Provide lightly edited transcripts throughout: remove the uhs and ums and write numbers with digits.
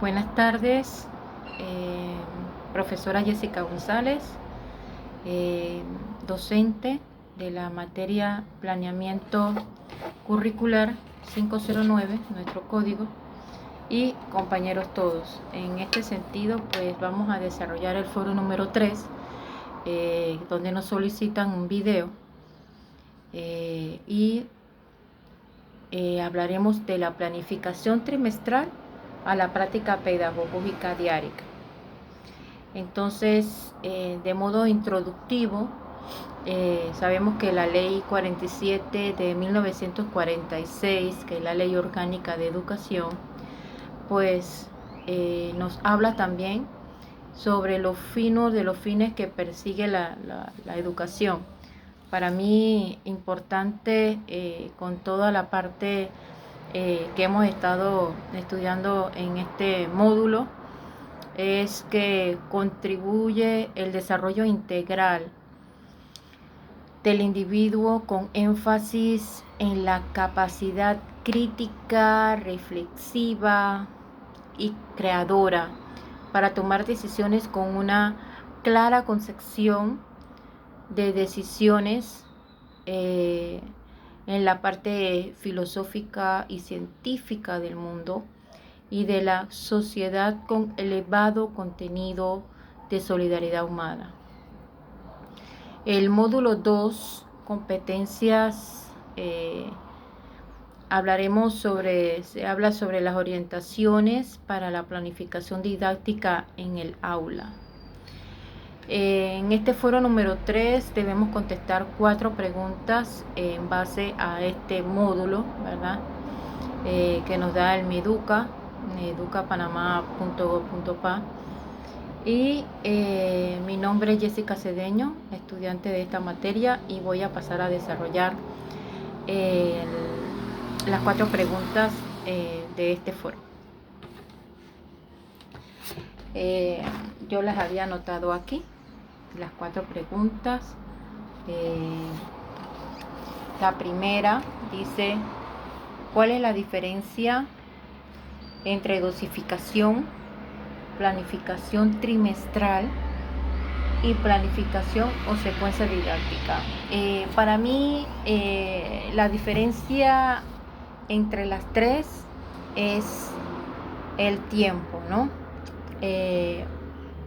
Buenas tardes, profesora Jessica González, docente de la materia Planeamiento Curricular 509, nuestro código, y compañeros todos. En este sentido, pues vamos a desarrollar el foro número 3, donde nos solicitan un video y hablaremos de la planificación trimestral a la práctica pedagógica diaria. Entonces, de modo introductivo, sabemos que la ley 47 de 1946, que es la ley orgánica de educación, pues nos habla también sobre los fines que persigue la educación. Para mí, importante con toda la parte que hemos estado estudiando en este módulo, es que contribuye el desarrollo integral del individuo con énfasis en la capacidad crítica, reflexiva y creadora para tomar decisiones con una clara concepción de decisiones en la parte filosófica y científica del mundo y de la sociedad con elevado contenido de solidaridad humana. El módulo 2, competencias, se habla sobre las orientaciones para la planificación didáctica en el aula. En este foro número 3 debemos contestar 4 preguntas en base a este módulo, ¿verdad? Que nos da el Meduca, educapanamá.gov.pa. Y mi nombre es Jessica Cedeño, estudiante de esta materia, y voy a pasar a desarrollar las 4 preguntas de este foro. Yo las había anotado aquí, las 4 preguntas. La primera dice: ¿cuál es la diferencia entre dosificación, planificación trimestral y planificación o secuencia didáctica? Para mí, la diferencia entre las 3 es el tiempo, ¿no?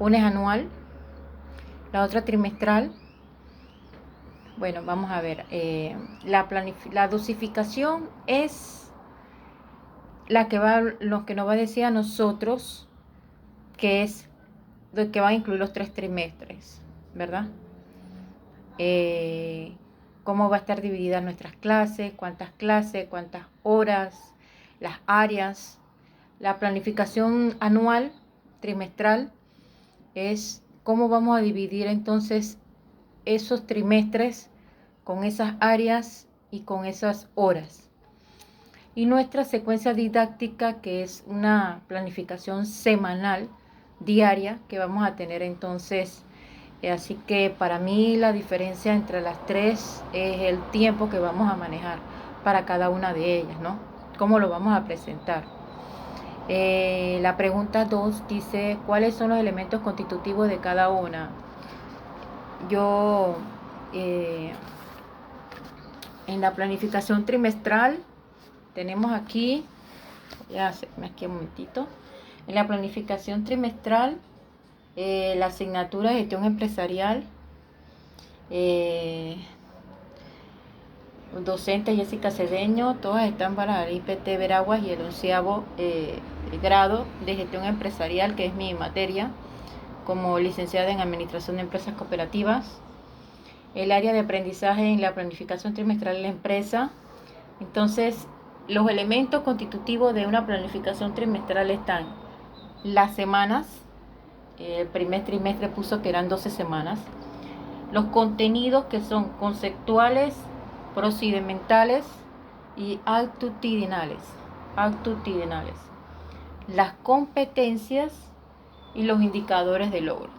Una es anual, la otra trimestral. Bueno, vamos a ver. La dosificación es lo que nos va a decir a nosotros que es lo que va a incluir los 3 trimestres, ¿verdad? Cómo va a estar dividida nuestras clases, cuántas horas, las áreas. La planificación anual, trimestral, es cómo vamos a dividir entonces esos trimestres con esas áreas y con esas horas. Y nuestra secuencia didáctica, que es una planificación semanal, diaria, que vamos a tener entonces. Así que para mí la diferencia entre las 3 es el tiempo que vamos a manejar para cada una de ellas, ¿no? ¿Cómo lo vamos a presentar? La pregunta 2 dice: ¿cuáles son los elementos constitutivos de cada una? Yo, en la planificación trimestral, tenemos aquí, aquí un momentito, en la planificación trimestral, la asignatura de gestión empresarial, docente Jessica Cedeño, todas están para el IPT Veraguas y el 11º grado de gestión empresarial, que es mi materia como licenciada en administración de empresas cooperativas. El área de aprendizaje en la planificación trimestral de la empresa. Entonces, los elementos constitutivos de una planificación trimestral están las semanas. El primer trimestre puso que eran 12 semanas. Los contenidos, que son conceptuales, procedimentales y actitudinales. Las competencias y los indicadores de logro.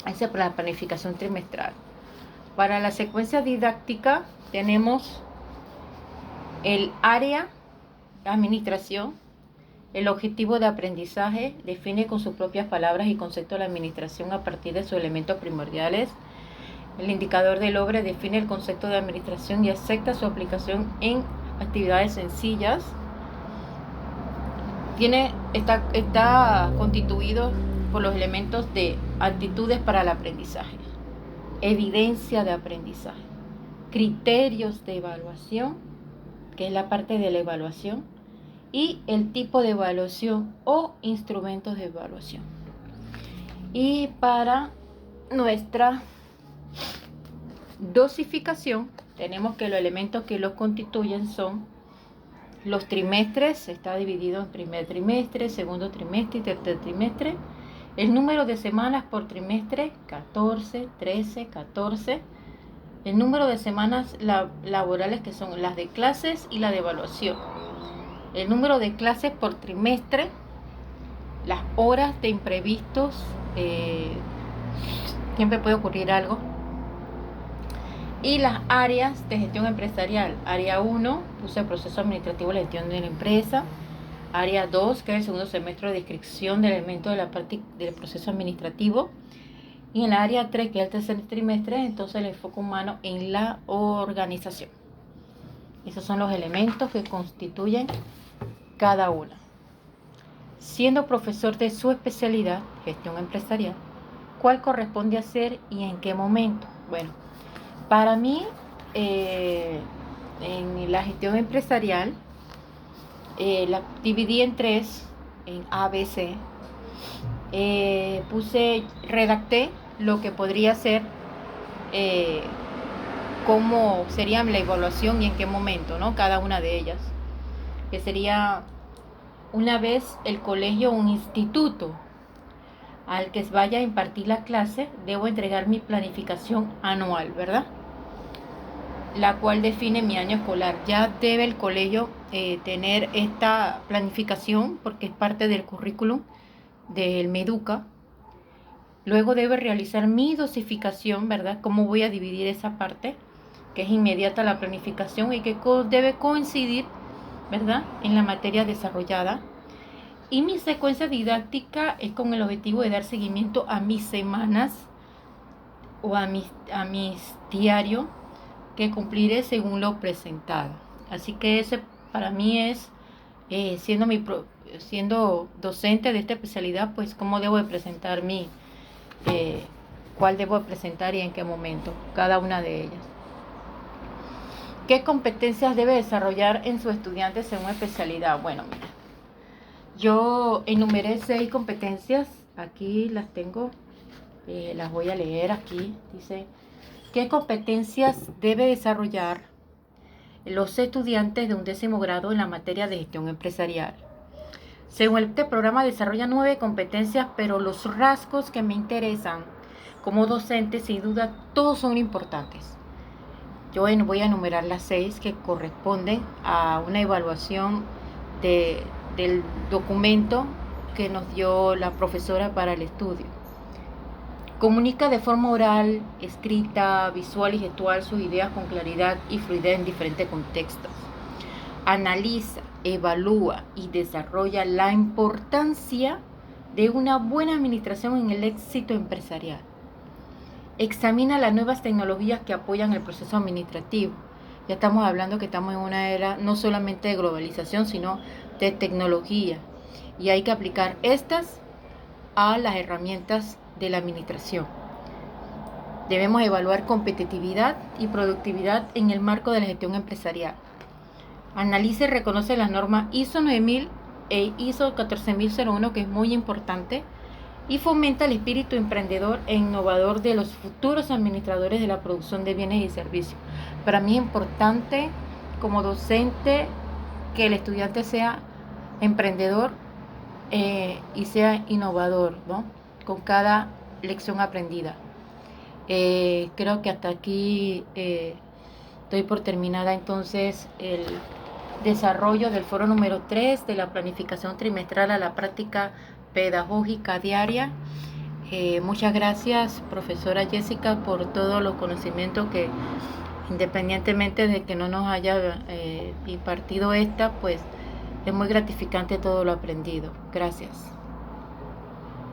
Esa es la planificación trimestral. Para la secuencia didáctica tenemos el área, administración, El objetivo de aprendizaje define con sus propias palabras y conceptos la administración a partir de sus elementos primordiales. El indicador del logro define el concepto de administración y acepta su aplicación en actividades sencillas. Está constituido por los elementos de actitudes para el aprendizaje, evidencia de aprendizaje, criterios de evaluación, que es la parte de la evaluación, y el tipo de evaluación o instrumentos de evaluación. Y para nuestra dosificación tenemos que los elementos que los constituyen son los trimestres, está dividido en primer trimestre, segundo trimestre y tercer trimestre. El número de semanas por trimestre, 14, 13, 14. El número de semanas laborales, que son las de clases y la de evaluación. El número de clases por trimestre, las horas de imprevistos, siempre puede ocurrir algo. Y las áreas de gestión empresarial. Área 1, puse el proceso administrativo de la gestión de la empresa. Área 2, que es el segundo semestre de descripción del elemento de la parte del proceso administrativo. Y en la área 3, que es el tercer trimestre, entonces el enfoque humano en la organización. Esos son los elementos que constituyen cada una. Siendo profesor de su especialidad, gestión empresarial, ¿cuál corresponde hacer y en qué momento? Bueno, para mí, en la gestión empresarial, la dividí en tres, en A, B, C. Redacté lo que podría ser, cómo sería la evaluación y en qué momento, ¿no? Cada una de ellas. Que sería, una vez el colegio o un instituto al que vaya a impartir la clase, debo entregar mi planificación anual, ¿verdad? La cual define mi año escolar. Ya debe el colegio tener esta planificación porque es parte del currículum del Meduca. Luego debe realizar mi dosificación, ¿verdad? Cómo voy a dividir esa parte, que es inmediata a la planificación y que debe coincidir, ¿verdad?, en la materia desarrollada. Y mi secuencia didáctica es con el objetivo de dar seguimiento a mis semanas o a mis diarios que cumpliré según lo presentado. Así que ese para mí es, siendo docente de esta especialidad, pues cómo debo de presentar cuál debo de presentar y en qué momento, cada una de ellas. ¿Qué competencias debe desarrollar en sus estudiantes según especialidad? Bueno, mira, yo enumeré 6 competencias, aquí las tengo, las voy a leer aquí. Dice, ¿qué competencias debe desarrollar los estudiantes de un 10º grado en la materia de gestión empresarial? Según este programa desarrolla 9 competencias, pero los rasgos que me interesan como docente, sin duda, todos son importantes. Yo voy a enumerar las 6 que corresponden a una evaluación del documento que nos dio la profesora para el estudio. Comunica de forma oral, escrita, visual y gestual sus ideas con claridad y fluidez en diferentes contextos. Analiza, evalúa y desarrolla la importancia de una buena administración en el éxito empresarial. Examina las nuevas tecnologías que apoyan el proceso administrativo. Ya estamos hablando que estamos en una era no solamente de globalización, sino de tecnología. Y hay que aplicar estas a las herramientas de la administración. Debemos evaluar competitividad y productividad en el marco de la gestión empresarial. Analiza y reconoce las normas ISO 9000 e ISO 14001, que es muy importante, y fomenta el espíritu emprendedor e innovador de los futuros administradores de la producción de bienes y servicios. Para mí es importante como docente que el estudiante sea emprendedor y sea innovador, ¿no?, con cada lección aprendida. Creo que hasta aquí doy por terminada entonces el desarrollo del foro número 3 de la planificación trimestral a la práctica pedagógica diaria. Muchas gracias, profesora Jessica, por todos los conocimientos que, independientemente de que no nos haya impartido esta, pues Es muy gratificante todo lo aprendido. Gracias.